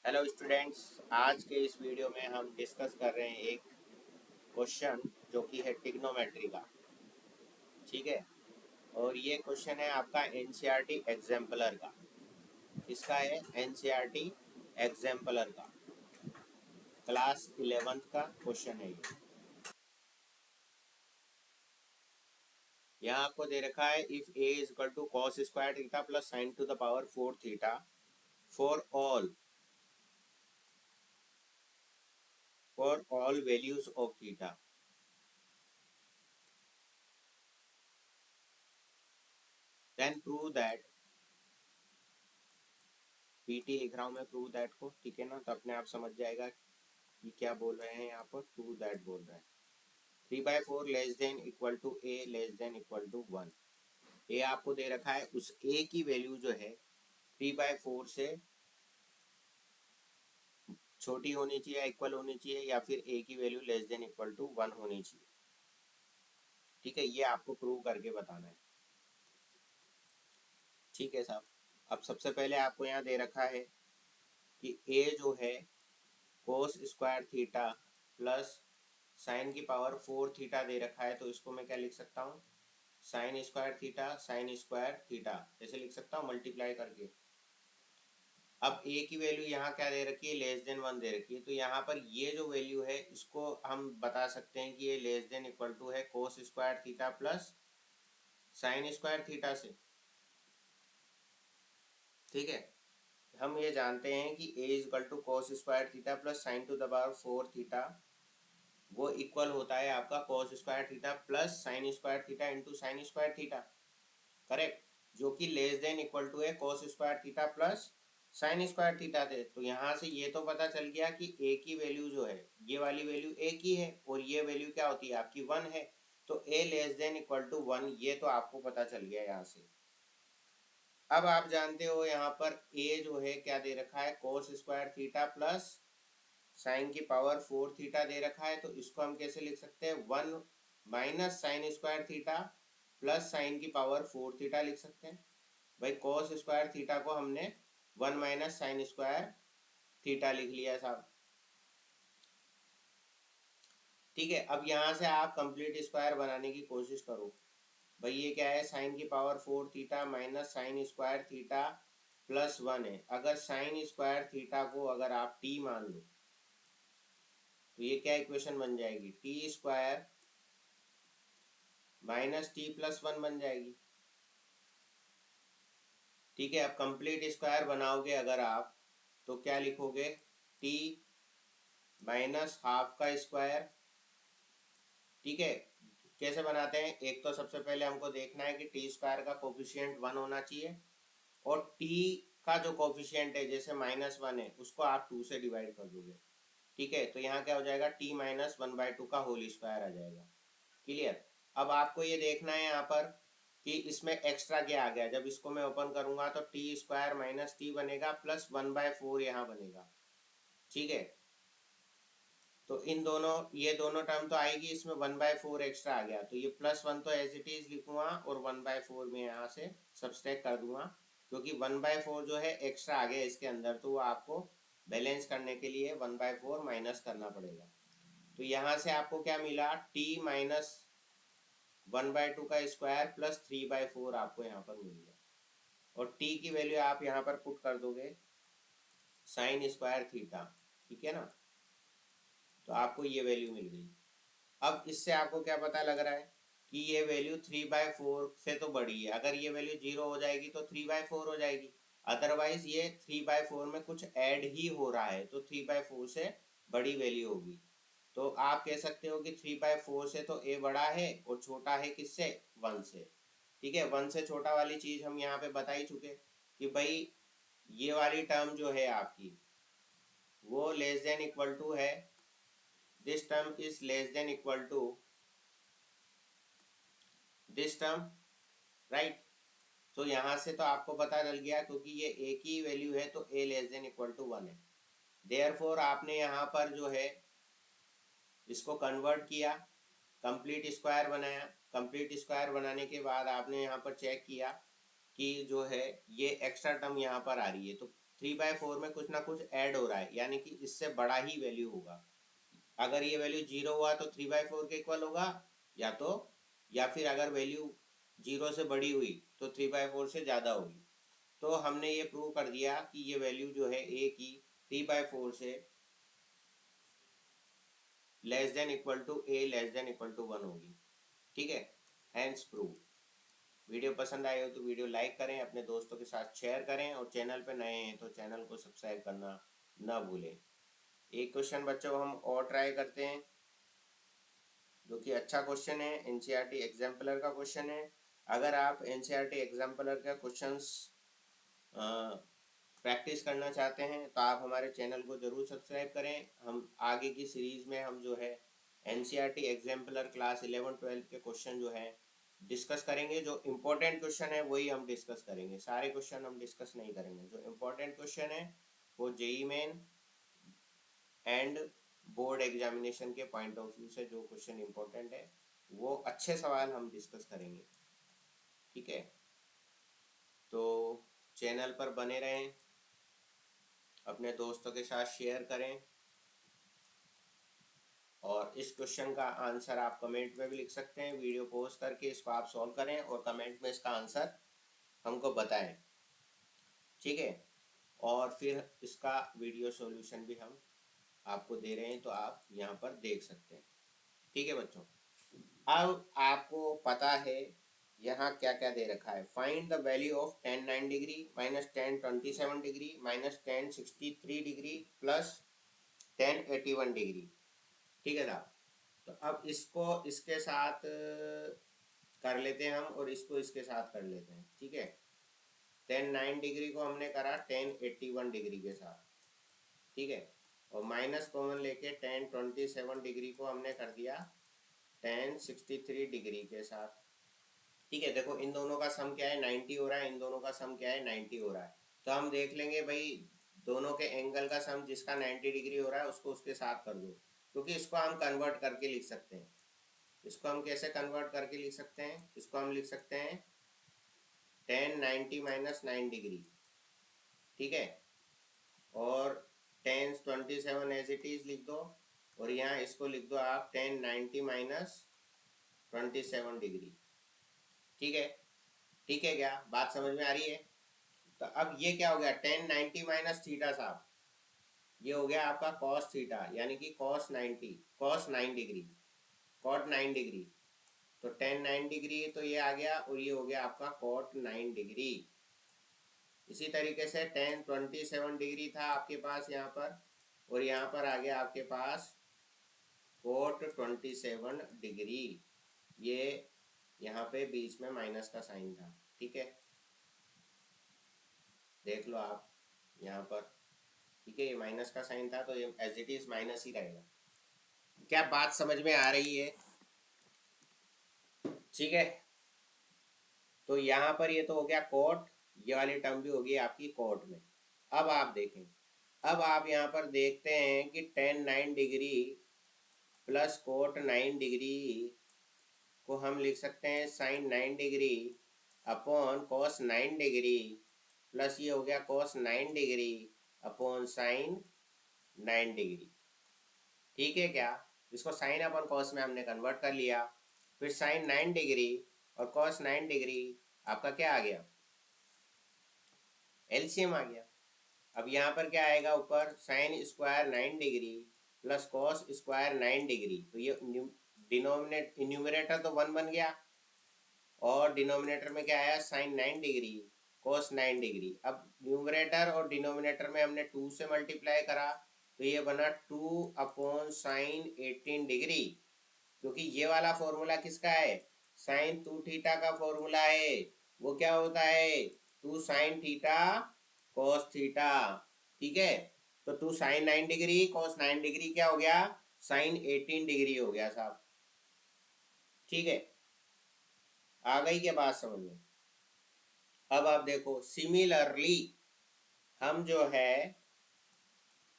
Hello students, आज के इस वीडियो में हम डिस्कस कर रहे हैं एक क्वेश्चन जो कि है ट्रिग्नोमेट्री का। ठीक है, और ये क्वेश्चन है आपका एनसीईआरटी एग्जाम्पलर का। किसका है? एनसीईआरटी एग्जाम्पलर का, क्लास 11th का क्वेश्चन है ये। यहाँ आपको दे रखा है if A is equal to cos square theta plus sine to the power 4 theta for all values of theta. Then prove that, PT लिख रहा हूँ मैं प्रूव दैट को, ठीक है ना, तो अपने आप समझ जाएगा कि क्या बोल रहे हैं। यहाँ पर प्रूव दैट बोल रहे हैं 3/4 less than equal to A less than equal to 1। A आपको दे रखा है, उस ए की वैल्यू जो है 3/4 से छोटी होनी चाहिए, इक्वल होनी चाहिए, या फिर ए की value less than equal to 1 होनी चाहिए। ठीक है, ये आपको प्रूव करके बताना है। ठीक है साहब, अब सबसे पहले आपको यहाँ दे रखा है कि ए जो है cos square theta plus sign की पावर 4 थीटा दे रखा है, तो इसको मैं क्या लिख सकता हूँ? साइन स्क्वायर थीटा ऐसे लिख सकता हूँ मल्टीप्लाई करके। अब ए की वैल्यू यहाँ क्या दे रखी है? लेस देन 1 दे रखी है, तो यहाँ पर ये जो वैल्यू है इसको हम बता सकते हैं कि ये लेस देन इक्वल टू है cos square theta plus sine square theta से। ठीक है, हम ये जानते हैं कि A is equal to cos square theta plus sine to the power 4 theta, वो इक्वल होता है आपका cos square theta plus sine square theta into sine square theta. Correct, जो कि लेस देन इक्वल टू है cos square theta plus sine square theta थे। तो यहाँ से ये तो पता चल गया कि ए की वैल्यू जो है, ये वाली वैल्यू ए की है, और ये वैल्यू क्या होती है आपकी 1 है। तो ए लेस देन इक्वल टू 1, ये तो आपको पता चल गया यहाँ से। अब आप जानते हो यहाँ पर ए जो है क्या दे रखा है? Cos square theta plus sign की पावर 4 थीटा दे रखा है, तो इसको हम कैसे लिख सकते हैं? 1 minus sign square theta plus sign की पावर 4 थीटा लिख सकते हैं। भाई कॉस स्क्वायर थीटा को हमने 1 माइनस साइन स्क्वायर थीटा लिख लिया साहब। ठीक है, अब यहाँ से आप कंप्लीट स्क्वायर बनाने की कोशिश करो। भाई ये क्या है? साइन की power 4 theta minus sign square theta plus 1 है। अगर साइन स्क्वायर थीटा को अगर आप टी मान लो तो ये क्या इक्वेशन बन जाएगी? T square minus T plus 1 बन जाएगी। ठीक है, अब कंप्लीट स्क्वायर बनाओगे अगर आप, तो क्या लिखोगे? टी माइनस हाफ का स्क्वायर। ठीक है, कैसे बनाते हैं? एक तो सबसे पहले हमको देखना है कि टी स्क्वायर का कोफिशिएंट 1 होना चाहिए, और टी का जो कोफिशिएंट है जैसे -1 है उसको आप 2 से डिवाइड कर दोगे। ठीक है, तो यहाँ क्या हो जाएगा? टी माइनस 1/2 का होल स्क्वायर आ जाएगा। क्लियर? अब आपको ये देखना है यहाँ पर कि इसमें एक्स्ट्रा क्या आ गया। जब इसको मैं ओपन करूंगा तो टी स्क्वायर माइनस टी बनेगा प्लस 1/4 यहाँ बनेगा। ठीक है, तो इन दोनों, ये दोनों टर्म तो आएगी, इसमें 1/4 एक्स्ट्रा आ गया, तो ये +1 तो एज इट इज लिखूंगा और 1/4 में यहाँ से सब्सट्रैक्ट कर दूंगा, क्योंकि 1/4 जो है एक्स्ट्रा आ गया इसके अंदर, तो वो आपको बैलेंस करने के लिए 1/4 माइनस करना पड़ेगा। तो यहाँ से आपको क्या मिला? टी माइनस 1/2 का स्क्वायर प्लस 3/4 आपको यहाँ पर मिल गया, और टी की वैल्यू आप यहाँ पर पुट कर दोगे साइन स्क्वायर थीटा। ठीक है ना, तो आपको ये वैल्यू मिल गई। अब इससे आपको क्या पता लग रहा है कि ये वैल्यू 3/4 से तो बड़ी है। अगर ये वैल्यू 0 हो जाएगी तो 3/4 हो जाएगी, अदरवाइज ये 3/4 में कुछ ऐड ही हो रहा है, तो 3/4 से बड़ी वैल्यू होगी। तो आप कह सकते हो कि 3/4 से तो ए बड़ा है और छोटा है किससे? 1 से। ठीक है, 1 से छोटा वाली चीज़ हम यहाँ पे बता ही चुके कि भाई ये वाली टर्म जो है आपकी वो लेस देन इक्वल टू है, this term is less than equal to this term, right. तो यहाँ से तो आपको पता चल गया, क्योंकि ये ए की वैल्यू है तो ए लेस देन इक्वल टू 1 है। देयरफॉर आपने यहाँ पर जो है इसको कन्वर्ट किया, कंप्लीट स्क्वायर बनाया। कंप्लीट स्क्वायर बनाने के बाद आपने यहाँ पर चेक किया कि जो है ये एक्स्ट्रा टर्म यहाँ पर आ रही है, तो 3/4 में कुछ ना कुछ ऐड हो रहा है, यानी कि इससे बड़ा ही वैल्यू होगा। अगर ये वैल्यू 0 हुआ तो 3/4 के इक्वल होगा, या तो या फिर अगर वैल्यू 0 से बड़ी हुई तो 3/4 से ज़्यादा होगी। तो हमने ये प्रूव कर दिया कि ये वैल्यू जो है ए की 3/4 से less than equal to A less than equal to 1 होगी। ठीक है, हैंस प्रूव। वीडियो पसंद आए हो तो वीडियो लाइक करें, अपने दोस्तों के साथ शेयर करें, और चैनल पर नए हैं तो चैनल को सब्सक्राइब करना ना भूलें। एक क्वेश्चन बच्चों हम और ट्राई करते हैं, जो कि अच्छा क्वेश्चन है, एनसीईआरटी एग्जाम्पलर का क्वेश्चन है। अगर आप एनसीईआरटी एग्जाम्पलर का क्वेश्चंस प्रैक्टिस करना चाहते हैं तो आप हमारे चैनल को ज़रूर सब्सक्राइब करें। हम आगे की सीरीज़ में हम जो है एनसीईआरटी एग्जाम्पलर क्लास 11-12 के क्वेश्चन जो है डिस्कस करेंगे। जो इम्पोर्टेंट क्वेश्चन है वही हम डिस्कस करेंगे, सारे क्वेश्चन हम डिस्कस नहीं करेंगे। जो इम्पोर्टेंट क्वेश्चन है वो JEE main and board examination के पॉइंट ऑफ व्यू से जो क्वेश्चन इम्पोर्टेंट है वो अच्छे सवाल हम डिस्कस करेंगे। ठीक है, तो चैनल पर बने रहें, अपने दोस्तों के साथ शेयर करें, और इस क्वेश्चन का आंसर आप कमेंट में भी लिख सकते हैं। वीडियो पोस्ट करके इसको आप सॉल्व करें और कमेंट में इसका आंसर हमको बताएं। ठीक है, और फिर इसका वीडियो सॉल्यूशन भी हम आपको दे रहे हैं, तो आप यहाँ पर देख सकते हैं। ठीक है बच्चों, अब आपको पता है यहाँ क्या क्या दे रखा है। Find the value of tan 9 degree minus tan 27 degree minus tan 63 degree plus tan 81 degree. ठीक है साहब, तो अब इसको इसके साथ कर लेते हैं हम, और इसको इसके साथ कर लेते हैं। ठीक है, tan 9 डिग्री को हमने करा tan 81 डिग्री के साथ। ठीक है, और माइनस कॉमन लेके tan 27 डिग्री को हमने कर दिया tan 63 डिग्री के साथ। ठीक है, देखो इन दोनों का सम क्या है, 90 हो रहा है, इन दोनों का सम क्या है, 90 हो रहा है। तो हम देख लेंगे भाई, दोनों के एंगल का सम जिसका 90 डिग्री हो रहा है उसको उसके साथ कर दो, क्योंकि इसको हम कन्वर्ट करके लिख सकते हैं। इसको हम कैसे कन्वर्ट करके लिख सकते हैं, इसको हम लिख सकते हैं tan 90 माइनस 9 डिग्री। ठीक है, और tan 27 एज इट इज लिख दो, और यहाँ इसको लिख दो आप tan 90 माइनस 27 डिग्री। ठीक है, ठीक है, क्या बात समझ में आ रही है? तो अब ये क्या हो गया, tan 90 माइनस थीटा साहब, ये हो गया आपका cos थीटा, यानी कि cos 9 डिग्री, cot 9 डिग्री। तो tan 9 डिग्री तो ये आ गया, और ये हो गया आपका cot 9 डिग्री। इसी तरीके से tan 27 डिग्री था आपके पास यहाँ पर, और यहाँ पर आ गया आपके पास cot 27 डिग्री। ये यहाँ पे बीच में माइनस का साइन था। ठीक है, देख लो आप यहाँ पर। ठीक है, ये माइनस का साइन था तो ये एज इट इज माइनस ही रहेगा। क्या बात समझ में आ रही है? ठीक है, तो यहाँ पर ये तो हो गया कोट, ये वाली टर्म भी होगी आपकी कोट में। अब आप देखें, अब आप यहाँ पर देखते हैं कि tan 9 degree plus coat 9 degree को हम लिख सकते हैं sin 9 degree upon cos 9 degree, plus ये हो गया cos 9 degree upon sin 9 degree. ठीक है, क्या इसको साइन अपॉन कॉस में हमने कन्वर्ट कर लिया, फिर sin 9 डिग्री और cos 9 डिग्री आपका क्या आ गया, एलसीएम आ गया। अब यहाँ पर क्या आएगा, ऊपर sin square 9 degree plus cos square 9 degree, तो ये न्यूमरेटर तो 1 बन गया, और डिनोमिनेटर में क्या आया, sin 9 डिग्री cos 9 डिग्री। अब न्यूमरेटर और डिनोमिनेटर में हमने 2 से मल्टीप्लाई करा, तो ये बना 2 अपॉन साइन 18 डिग्री, क्योंकि ये वाला फॉर्मूला किसका है, साइन 2 थीटा का फॉर्मूला है। वो क्या होता है, 2 साइन थीटा कॉस थीटा। ठीक है, तो 2 साइन 9 डिग्री कॉस 9 डिग्री क्या हो गया, साइन 18 डिग्री हो गया साहब। ठीक है, आ गई क्या बात समझ में? अब आप देखो, सिमिलरली हम जो है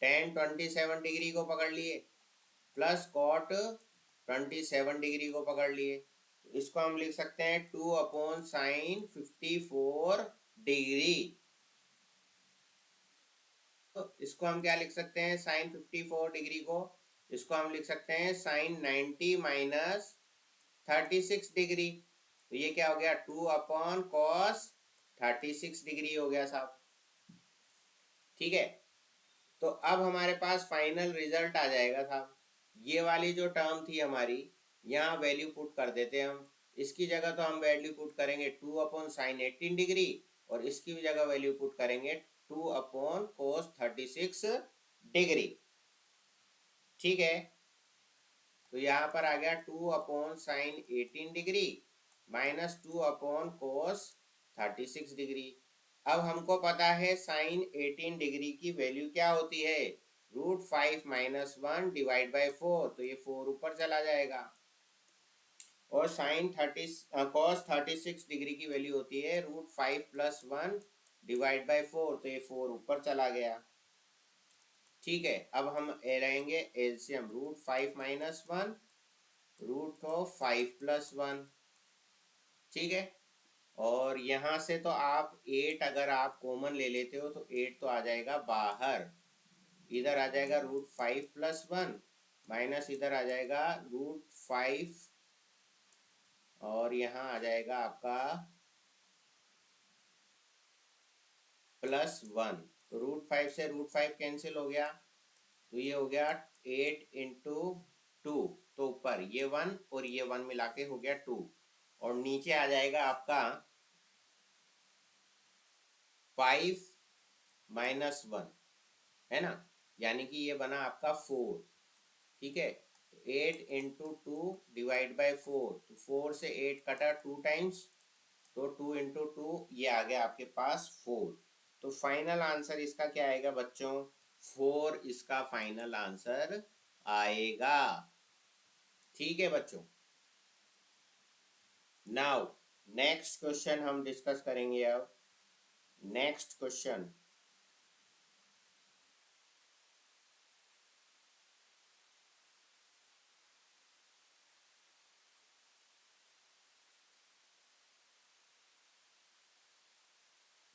tan 27 डिग्री को पकड़ लिए प्लस cot 27 डिग्री को पकड़ लिए, तो इसको हम लिख सकते हैं 2 अपॉन साइन 54 डिग्री। तो इसको हम क्या लिख सकते हैं, साइन 54 डिग्री को इसको हम लिख सकते हैं साइन 90 माइनस 36 डिग्री। तो ये क्या हो गया, 2/cos 36 डिग्री हो गया साहब। ठीक है, तो अब हमारे पास फाइनल रिजल्ट आ जाएगा साहब। ये वाली जो टर्म थी हमारी, यहाँ वैल्यू पुट कर देते हैं हम। इसकी जगह तो हम वैल्यू पुट करेंगे 2/sin 18 डिग्री, और इसकी भी जगह वैल्यू पुट करेंगे 2/cos 36 डिग्री। ठीक है, तो यहाँ पर आ गया 2/sin 18 degree minus 2/cos 36 degree. अब हमको पता है साइन 18 डिग्री की वैल्यू क्या होती है, √5 - 1 डिवाइड बाई 4, तो ये 4 ऊपर चला जाएगा। और साइन 30 cos 36 डिग्री की वैल्यू होती है √5 + 1 डिवाइड बाई 4, तो ये 4 ऊपर चला गया। ठीक है, अब हम रहेंगे एलसीएम, √5 - 1 √5 + 1। ठीक है, और यहां से तो आप 8 अगर आप कॉमन ले लेते हो तो 8 तो आ जाएगा बाहर, इधर आ जाएगा √5 + 1 माइनस इधर आ जाएगा √5, और यहाँ आ जाएगा आपका +1। तो √5 से √5 कैंसिल हो गया, तो ये हो गया 8 × 2, तो ऊपर ये 1 और ये 1 मिला के हो गया 2, और नीचे आ जाएगा आपका 5 - 1, है ना, यानी कि ये बना आपका 4। ठीक है, 8 × 2 डिवाइड बाई 4, तो 4 से 8 कटा 2 टाइम्स, तो 2 × 2 ये आ गया आपके पास 4। तो फाइनल आंसर इसका क्या आएगा बच्चों, 4 इसका फाइनल आंसर आएगा। ठीक है बच्चों, नाउ नेक्स्ट क्वेश्चन हम डिस्कस करेंगे। अब नेक्स्ट क्वेश्चन,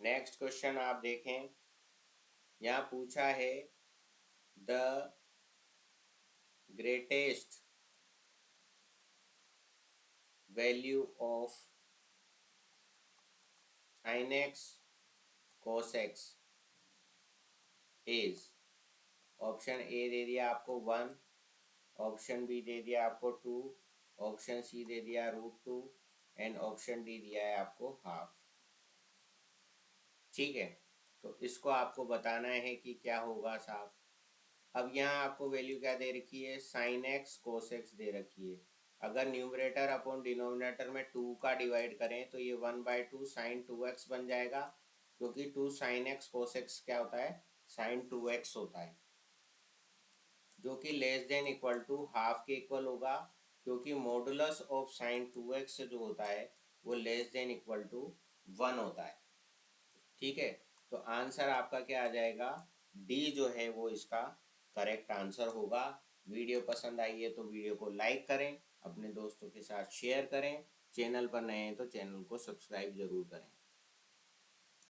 नेक्स्ट क्वेश्चन आप देखें, यहाँ पूछा है the greatest value of sin x cos x is, option A दे दिया आपको 1, ऑप्शन बी दे दिया आपको 2, ऑप्शन सी दे दिया √2, एंड ऑप्शन डी दिया है आपको हाफ। ठीक है, तो इसको आपको बताना है कि क्या होगा साहब। अब यहाँ आपको वैल्यू क्या दे रखी है, sin x cos x दे रखी है। अगर न्यूमरेटर अपॉन डिनोमिनेटर में 2 का डिवाइड करें तो ये 1/2 sin 2x बन जाएगा, क्योंकि 2 sin x cos x क्या होता है, sin 2x होता है, जो कि less than equal to half के इक्वल होगा, क्योंकि मॉडुलस ऑफ sin 2x जो होता है वो लेस देन इक्वल टू 1 होता है। ठीक है, तो आंसर आपका क्या आ जाएगा, डी जो है वो इसका करेक्ट आंसर होगा। वीडियो पसंद आई है तो वीडियो को लाइक करें, अपने दोस्तों के साथ शेयर करें, चैनल पर नए हैं तो चैनल को सब्सक्राइब जरूर करें।